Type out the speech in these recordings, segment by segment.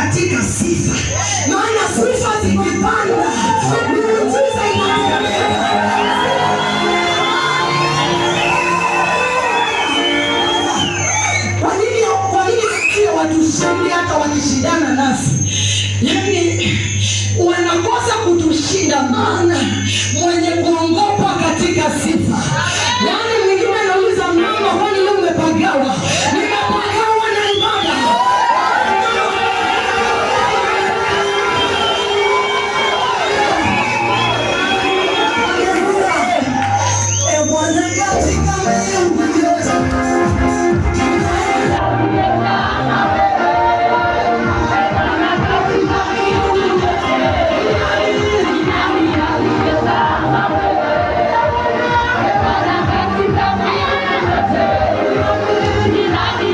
katika sifa. Maana sifa zikipanda, miujiza inatokea. Kwa nini sio watushindi hata wakishindana nasi? Yaani wanakosa kutushinda, maana mwenye kuongopa katika sifa. Yaani mwingine anauliza mama, kwani leo umepagawa? Nimepagawa na ibada. Bwana katika mbingu yote Nani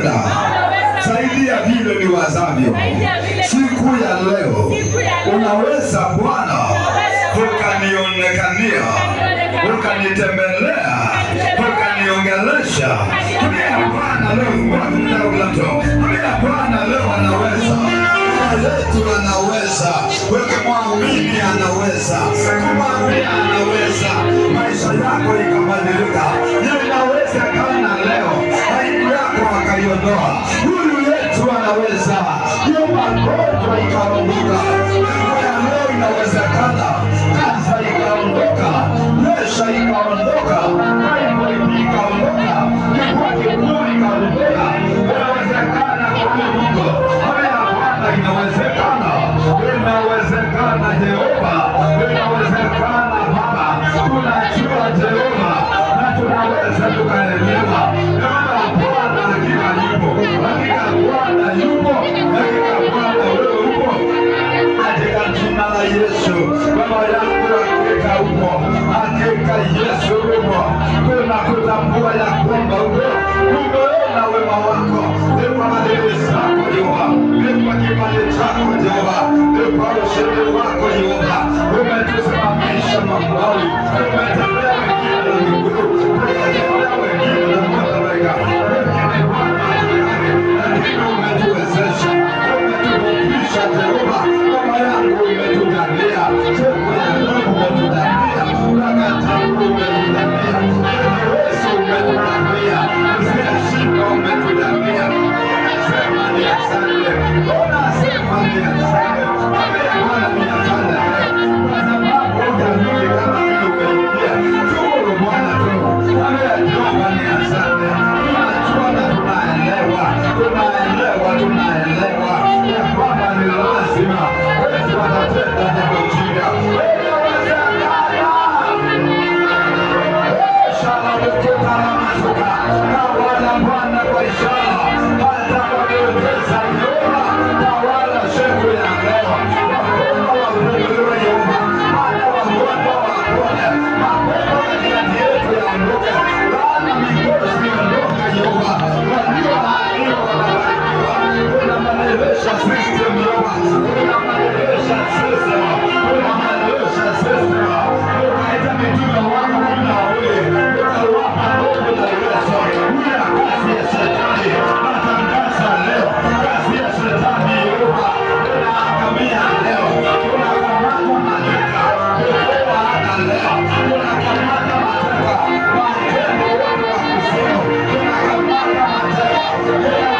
kutenda zaidi ya vile ni wazavyo. Siku ya leo unaweza Bwana ukanionekania, ukanitembelea, ukaniongelesha. Bwana leo anaweza, yetu anaweza, ukimwamini anaweza, kumwambia anaweza, maisha yako ikabadilika. Inawezekana leo aibu yako akaiondoa. Huyu yetu anaweza, hiyo magonjwa ikaondoka. Leo inawezekana kansa ikaondoka, presha ikaondoka, typhoid ikaondoka, kifua kikuu ikaondoka. Inawezekana kwa Mungu. Inawezekana, inawezekana Jehova, inawezekana Baba. Tunajua Jehova na tunaweza tukaelewa kama Bwana hakika yupo, hakika Bwana yupo, hakika Bwana wewe upo. Katika jina la Yesu, Baba yangu hakika upo, hakika Yesu upo. Tunakutambua ya kwamba upo, tumeona wema wako, kwa madili zako Jehova, kwa kibali chako Jehova, kwa ushindi wako Jehova. Umetusimamisha mabali, umetembea wengine na miguu, umetembea wengine na mabega, wengine lakini umetuwezesha, umetufikisha Jehova. Baba yangu umetujalia, siku ya leo umetujalia, takatifu umetujalia, Yesu umetujalia, usiyeshinda umetujalia. Sema ni asante, unasema ni asante, Bwana ni asante, kwa sababu hujarudi kama vile umeingia. Shukuru Bwana tu, Bwana ni asante. Tunajua na tunaelewa ya kwamba ni lazima Yesu atatenda jambo jipya. Tawala Bwana kwa ishara, hata walioweza Yehova. Tawala siku ya leo, wagonjwa wafunguliwe Yehova, hata wagonjwa wapone, mapepo katikati yetu yaondoke, laana mikosi iondoke Yehova, walioharibiwa wanabarikiwa. Unabadilisha system Yehova, unabadilisha system, unabadilisha system. Ukaita mitume wako 12 ukawapa nguvu na uwezo. Huya kazi ya shetani natangaza leo, kazi ya shetani Yehova unaangamia leo. Tunakamata mateka Yehova hata leo, tunakamata mateka majengo wote wa kuzimu, tunakamata mateka